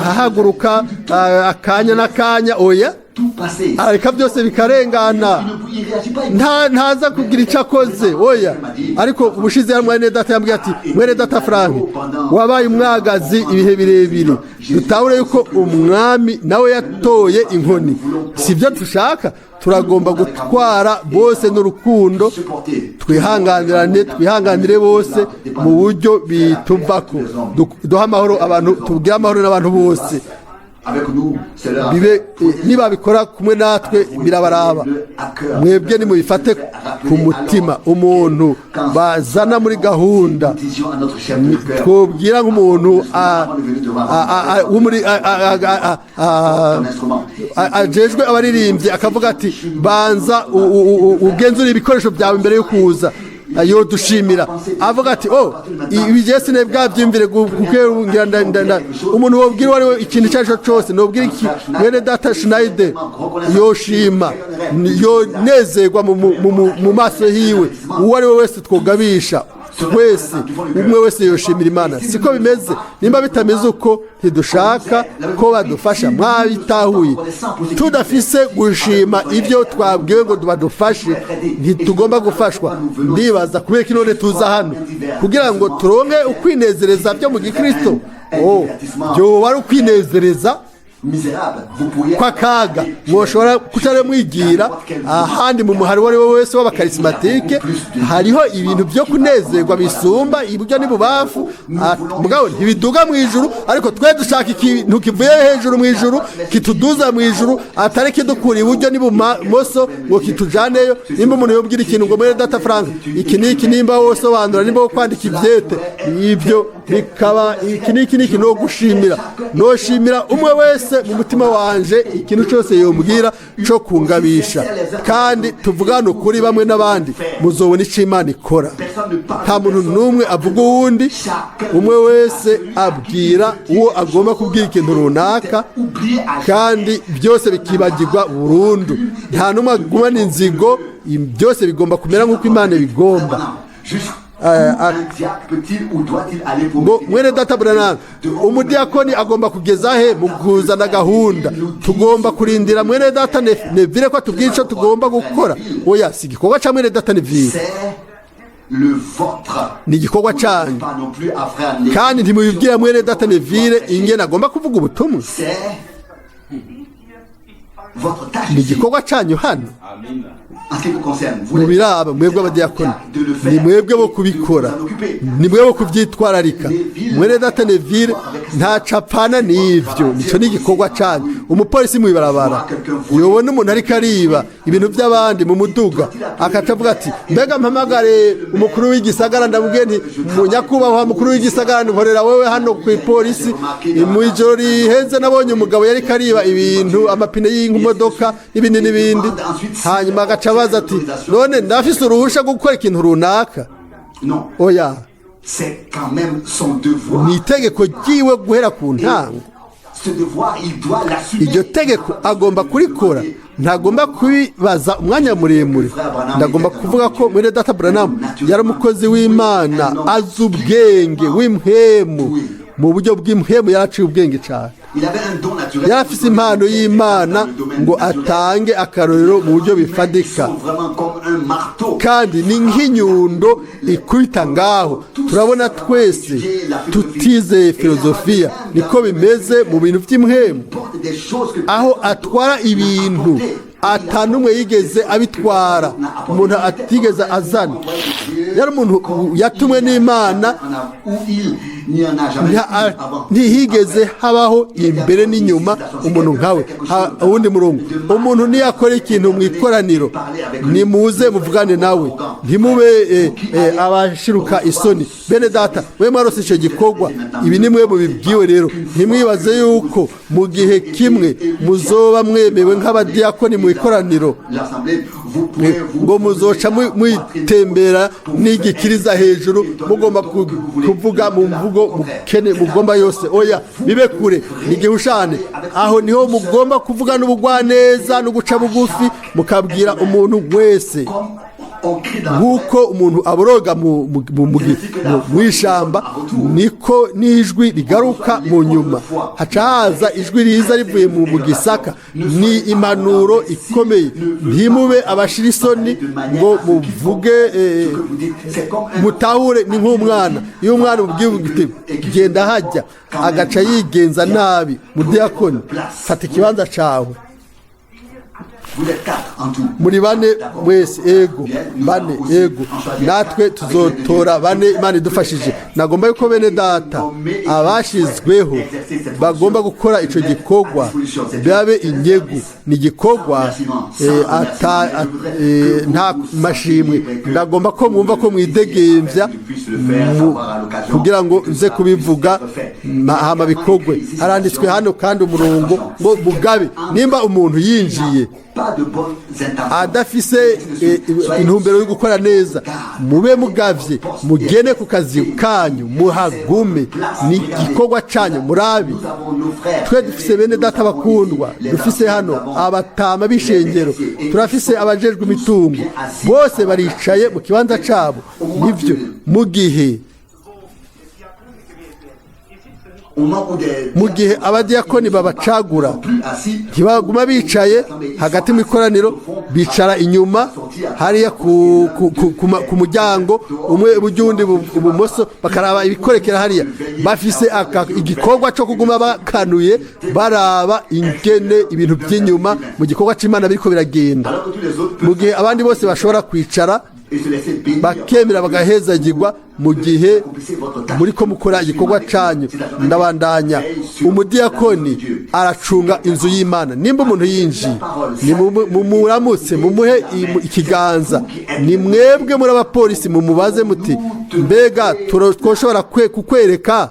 ahaguruka akanya n'akanya oya ariko byose bikarengana ntaza kugira icyo akoze oya ariko ubushize ya mwene data yambwiye ati mwene data Frank wabaye umwagazi ibihe birebire dutahure yuko umwami nawe yatoye inkoni si byo dushaka turagomba gutwara bose n'urukundo twihanganire bose mu buryo bituvako duha amahoro abantu tubwire amahoro n'abantu bose bibe niba bikora kumwe natwe birabaraba mwebwe nimubifate ku mutima umuntu bazana muri gahunda twobwira nk'umuntu ajejwe abaririmbyi akavuga ati banza ugenzura ibikoresho byawe imbere yo kuza yodushimira avuga ati ibi je sine bwavyimvire kukerugira umuntu wobwira wari ikintu cyaco cyose nobwira iki mwene data Schneider yoshima yonezerwa mu maso hiwe uwo ari we wese twogabisha wese umwe wese yoshimira Imana siko bimeze nimba bitameze uko ntidushaka ko badufasha mwabitahuye tudafise gushima ibyo twabwiwe ngo badufashe ntitugomba gufashwa ndibaza kubera ko none tuza hano kugira ngo turonke ukwinezereza byo mu gikristo byo wari ukwinezereza kwa kaga mwoshobora kutare mwigira ahandi mu muhari wari wese w'abakarismatike hariho ibintu byo kunezerwa bisumba iburyo n'ibubafu mugabo ntibiduga mu ijuru ariko twe dushaka ikintu kivuye hejuru mu ijuru kituduza mu ijuru atari kidukura iburyo n'ibumoso ngo kitujaneyo nimba umuntu yobwira ikintu ngo mwene data Frank iki niki nimba wosobanura nimba wo kwandika ivyete ibyo bikaba iki niki no gushimira no shimira umwe wese mu mutima wanje ikintu cyose yombwira cyo kungabisha kandi tuvugana ukuri bamwe n'abandi muzobona icyo Imana ikora nta muntu n'umwe avuga uwundi umwe wese abwira uwo agomba kubwira ikintu runaka kandi byose bikibagirwa burundu nta n'umwe agumana inzigo byose bigomba kumera nk'uko Imana bigomba ngo mwene data Branham umudiakoni agomba kugeza he mu kuzana gahunda tugomba kurindira mwene data Neville ko atubwira icyo tugomba gukora oya si igikorwa cya mwene data Neville ni igikorwa cyanyu kandi ntimubibwira mwene data Neville ingene agomba kuvuga ubutumwa ni igikorwa cyanyu hano mubiraba mwebwe abadiyakoni ni mwebwe bo kubikora ni mwebwe bo kubyitwararika mwene data Neville nta capana n'ivyo nico ni igikorwa cyanyu umupolisi mwibarabara yobona umuntu ariko ariba ibintu by'abandi mu muduga akacavuga ati mbega mpamagare umukuru w'igisagara ndamubwiye nti munyakubahwa mukuru w'igisagara nkorera wewe hano ku polisi mu ijoro riheze nabonye umugabo yari kariba ibintu amapine y'imodoka n'ibindi hanyuma agaca baza ati none ndafise uruhusha gukora ikintu runaka oya ni itegeko ryiwe guhera ku ntango iryo tegeko agomba kurikora ntagomba kubibaza umwanya muremure ndagomba kuvuga ko mwene data Branham yari umukozi w'Imana azi ubwenge w'impemu mu buryo bw'impemu yaraciye ubwenge cyane yarafise impano y'Imana ngo atange akarorero mu buryo bifadika kandi ni nk'inyundo ikubita ngaho turabona twese tutizeye filozofiya niko bimeze mu bintu by'impemu aho atwara ibintu atanumwe yigeze abitwara umuntu atigeze azana yari umuntu yatumwe n'Imana ntihigeze habaho imbere n'inyuma umuntu nkawe uwundi murongo umuntu niyakora ikintu mu ikoraniro nimuze muvugane nawe ntimube abashiruka isoni bene data we mwarose icyo gikorwa ibi ni mwe mubibwiwe rero ntimwibaze yuko mu gihe kimwe muzoba mwemewe nk'abadiyakoni mu ikoraniro ngo muzoca mwitembera n'igikiriza hejuru mugomba kuvuga mu mvugo mugomba yose oya bibe kure ni gihushane aho niho mugomba kuvuga n'ubugwaneza no guca bugufi mukabwira umuntu wese nk'uko umuntu aboroga mu ishamba niko n'ijwi rigaruka mu nyuma haca haza ijwi riza rivuye mu gisaka ni impanuro ikomeye ntimube abashira isoni ngo muvuge mutahure ni nk'umwana iyo umwana umubwiye uti genda hajya agaca yigenza nabi mudiyakoni fata ikibanza cawe muri bane wese bane natwe tuzotora bane Imana idufashije nagomba yuko bene data abashizweho bagomba gukora ico gikorwa babe inyegu ni gikorwa nta mashimwe ndagomba ko mwumva ko mwidegemvya kugira ngo nze kubivuga hama bikogwe haranditswe hano kandi umurongo ngo mugabe nimba umuntu yinjiye adafise intumbero yo gukora neza, mube mugavye, mugene ku kazi kanyu, muhagume, ni igikorwa canyu. Murabi twe dufise bene data bakundwa, dufise hano abatama b'ishengero, turafise abajejwe imitungo, bose baricaye mu kibanza cabo. Nivyo mu gihe abadiyakoni babacagura, ntibaguma bicaye hagati mu ikoraniro, bicara inyuma hariya ku muryango umwe iburyo uwundi ibumoso, bakaraba ibikorekera hariya. Bafise igikorwa cyo kuguma bakanuye baraba ingene ibintu by'inyuma mu gikorwa c'Imana biriko biragenda, mu gihe abandi bose bashobora kwicara bakemera bagahezagirwa mu gihe muri ko mukora igikorwa canyu. Ndabandanya, umudiyakoni aracunga inzu y'Imana. Nimba umuntu yinjiye, mumuramutse, mumuhe ikiganza. Ni mwebwe muri abapolisi, mumubaze muti mbega twoshobora kukwereka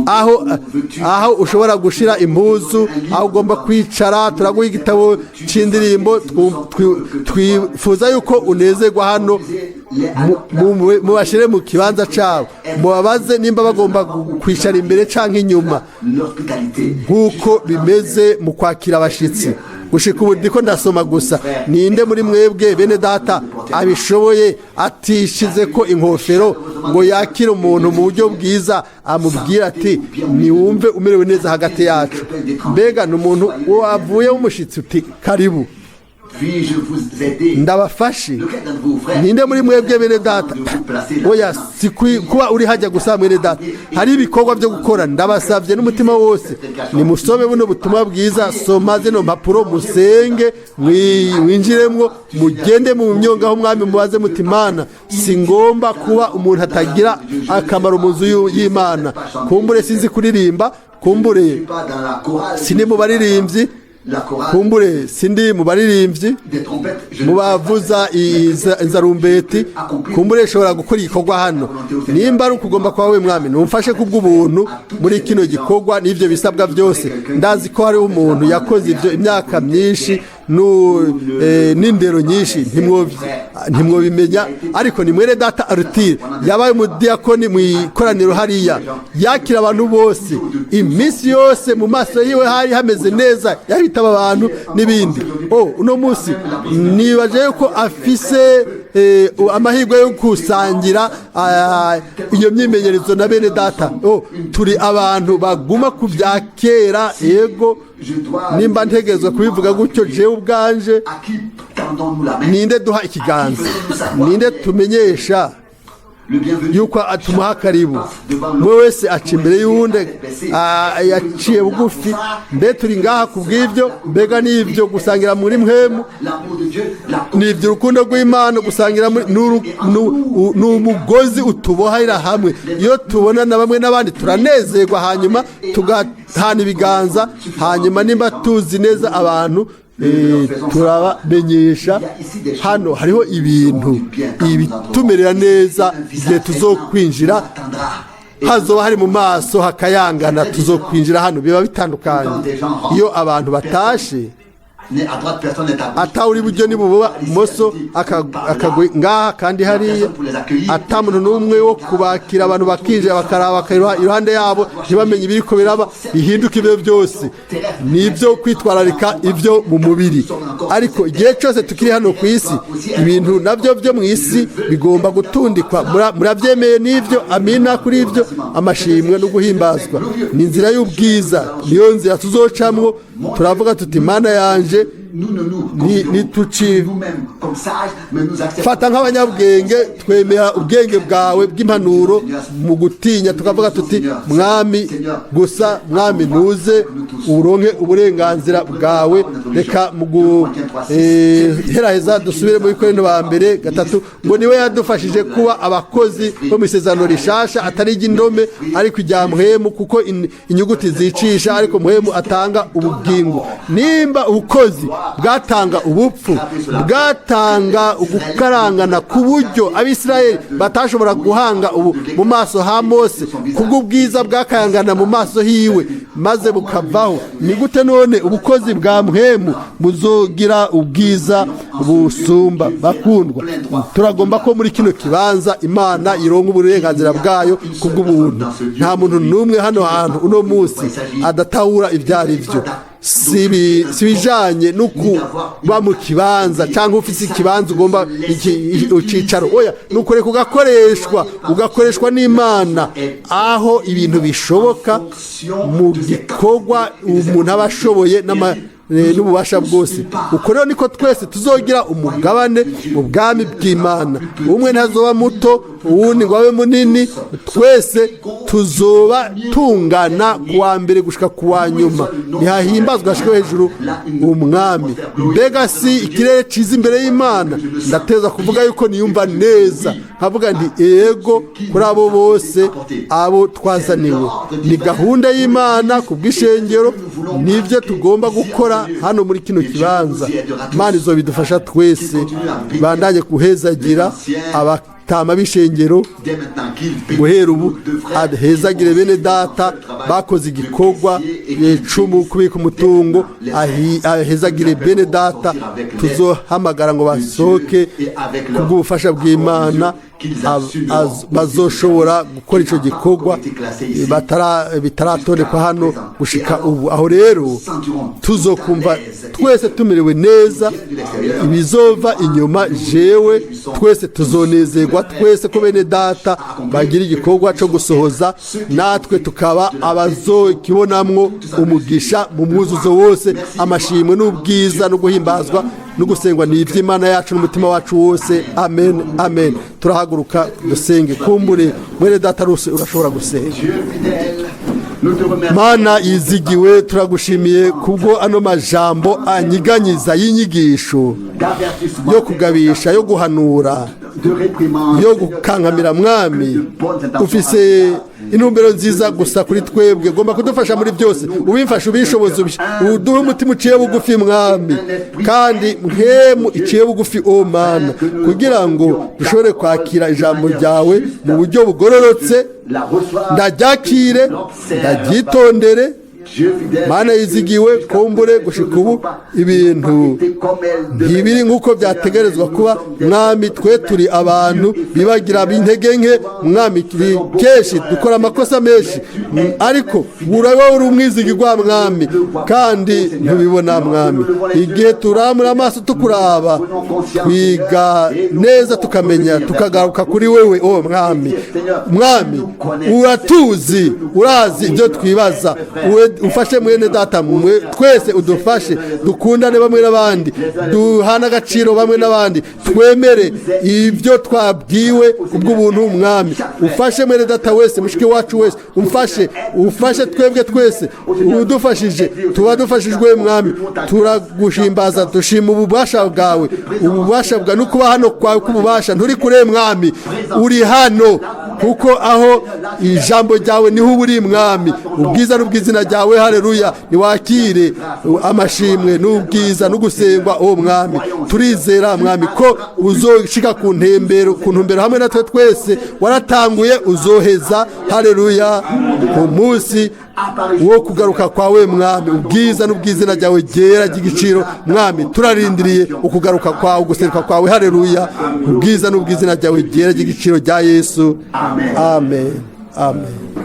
aho ushobora gushira impuzu, aho ugomba kwicara, turaguha igitabo c'indirimbo, twifuza yuko unezerwa hano, mubashire mu kibanza cabo, mubabaze nimba bagomba kwicara imbere canke inyuma, nk'uko bimeze mu kwakira abashitsi. Gushika ubu ndiko ndasoma gusa, ninde muri mwebwe bene data abishoboye atishize ko inkofero ngo yakire umuntu mu buryo bwiza, amubwira ati niwumve umerewe neza hagati yacu? Mbega n'umuntu wavuye w'umushitsi uti karibu, ndabafashe. Ninde muri mwebwe bene data? Oya, si kuba uri hajya gusa mwene data, hari ibikorwa byo gukora. Ndabasavye n'umutima wose, nimusome buno butumwa bwiza, soma zino mpapuro, musenge, mwinjiremwo, mugende mu myonga aho mwami, mubaze muti Mana, si ngomba kuba umuntu atagira akamaro mu nzu y'Imana. Kumbure sinzi kuririmba, kumbure sindi mu baririmbyi, kumbure sindi mu baririmbyi mu bavuza inzarumbeti, kumbure shobora gukora igikorwa hano. Nimba ari ukugomba kwa we mwami, numfashe kubw'ubuntu muri kino gikorwa n'ivyo bisabwa byose. Ndazi ko hari umuntu yakoze ivyo imyaka myinshi n'indero nyinshi, ntimwobimenya, ariko ni mwene data Arutire yabaye umudiyakoni mu ikoraniro hariya, yakira abantu bose iminsi yose, mu maso yiwe hari hameze neza, yahitaba abantu n'ibindi. Uno munsi nibaje yuko afise amahirwe yo kusangira iyo myimenyerezo na bene data. Turi abantu baguma ku bya kera. Yego, nimba ntegezwa kubivuga gutyo, jewe ubwanje, ninde duha ikiganza, ninde tumenyesha yuko atumuha karibu? Mwe wese aca imbere y'uwundi, yaciye bugufi. Mbe turi ngaha kubw'ivyo? Mbega n'ivyo gusangira muri mwemu, n'ivyo urukundo rw'Imana, gusangira n'umugozi utubohera hamwe. Iyo tubonana bamwe n'abandi turanezerwa, hanyuma tugahana ibiganza, hanyuma nimba tuzi neza abantu turabamenyesha. Hano hariho ibintu ibitumerera neza, igihe tuzokwinjira hazoba hari mu maso hakayangana, tuzokwinjira hano biba bitandukanye. Iyo abantu batashe, atawuri buryo ni buba moso akagwe ngaha kandi hariya, atamuntu n'umwe wo kubakira abantu bakinjira bakaraba iruhande yabo, ntibamenye ibiriko biraba, bihinduka ibyo byose. Nibyo kwitwararika ibyo mu mubiri. Ariko igihe cyose tukiri hano ku isi, ibintu nabyo byo mu isi bigomba gutundikwa. Murabyemeye n'ivyo? Amina kuri ivyo. Amashimwe no guhimbazwa ni inzira y'ubwiza, niyo nzira tuzocamwo. Turavuga tuti Mana yanje, fata nk'abanyabwenge, twemera ubwenge bwawe bw'impanuro mu gutinya, tukavuga tuti mwami gusa, mwami ntuze uronke uburenganzira bwawe. Reka heraheza dusubire mu Bikorino ba mbere 3 ngo niwe yadufashije kuba abakozi bo mu isezerano rishasha, atari iry'indome ariko irya muhemu, kuko inyuguti zicisha, ariko muhemu atanga ubugingo. Nimba ubukozi bwatanga ubupfu, bwatanga ugukarangana ku buryo abisirayeli batashobora guhanga ubu mu maso ha Mose kubw'ubwiza bwakayangana mu maso hiwe maze bukavaho. Ni gute none ubukozi bwa mpwemu buzogira ubwiza busumba? Bakundwa, turagomba ko muri kino kibanza Imana ironka uburenganzira bwayo kubw'ubuntu. Nta muntu n'umwe hano hantu uno munsi adatahura ibyo ari byo. Si bijanye no kuba mu kibanza cyangwa ufite ikibanza ugomba icyicaro, oya, nukore ugakoreshwa n'Imana aho ibintu bishoboka mu gikorwa umuntu aba ashoboye n'ububasha bwose. Uko rero niko twese tuzogira umugabane mu bwami bw'Imana. Umwe ntazoba muto, uwundi ngo abe munini, twese tuzoba tungana kuwa mbere gushika kuwa nyuma. Nihahimbazwa ashike hejuru umwami. Mbega si ikirere ciza imbere y'Imana? Ndateza kuvuga yuko niyumva neza, nkavuga nti ego kuri abo bose abo twazaniwe. Ni gahunda y'Imana ku bw'ishengero, nivyo tugomba gukora hano muri kino kibanza. Imana izobidufasha twese, bandanye kuhezagira abatama b'ishengero guhera ubu, ahezagire bene data bakoze igikorwa cumu kubika umutungo, ahezagire bene data tuzohamagara ngo basohoke kubw'ubufasha bw'Imana, bazoshobora gukora ico gikorwa bitaratonekwa hano gushika ubu. Aho rero tuzokumva twese tumerewe neza, ibizova inyuma jewe twese tuzonezerwa, twese ko bene data bagira igikorwa cyo gusohoza, natwe tukaba abazokibonamwo umugisha mu mwuzuzo wose, amashimwe n'ubwiza no guhimbazwa no gusengwa ni iby'Imana yacu n'umutima wacu wose. Amen, amen. Turahaguruka dusenge. Kumbure mwene data rose urashobora gusenga. Mana yizigiwe, turagushimiye kubwo ano majambo anyiganyiza y'inyigisho yo kugabisha, yo guhanura, yo gukankamira. Mwami, ufise intumbero nziza gusa kuri twebwe, ugomba kudufasha muri byose. Ubimfasha, ubishoboza, uduhe umutima uciye bugufi Mwami, kandi mpemu iciye bugufi o Mana, kugira ngo dushobore kwakira ijambo ryawe mu buryo bugororotse, ndaryakire, ndaryitondere. Mana yizigiwe, kumbure gushika ubu ibintu ntibiri nk'uko byategerezwa kuba. Mwami, twe turi abantu bibagira b'intege nke Mwami, kenshi dukora amakosa menshi, ariko urabe uri umwizigirwa Mwami, kandi ntubibona Mwami. Igihe turamura amaso tukuraba, twiga neza tukamenya, tukagaruka kuri wewe o Mwami. Mwami, uratuzi, urazi ibyo twibaza. Ufashe mwene data, twese udufashe, dukundane bamwe n'abandi, duhana agaciro bamwe n'abandi, twemere ibyo twabwiwe kubw'ubuntu Mwami. Ufashe mwene data wese, mushiki wacu wese, ufashe twebwe twese, udufashije tuba dufashijwe Mwami. Turagushimbaza, dushima ububasha bwawe, ububasha bwa no kuba hano kwawe kububasha. Nturi kure Mwami, uri hano, kuko aho ijambo ryawe niho uri Mwami. Ubwiza n'ubwizina ryawe, haleluya, niwakire amashimwe n'ubwiza no gusengwa o Mwami. Turizera Mwami ko uzoshika ku ntumbero hamwe natwe twese waratanguye, uzoheza, haleluya, ku munsi wo kugaruka kwawe Mwami. Ubwiza n'ubwizina ryawe ryera ry'igiciro Mwami, turarindiriye ukugaruka kwawe, guseruka kwawe, haleluya. Ubwiza n'ubwizina ryawe ryera ry'igiciro rya Yesu. Amen, amen.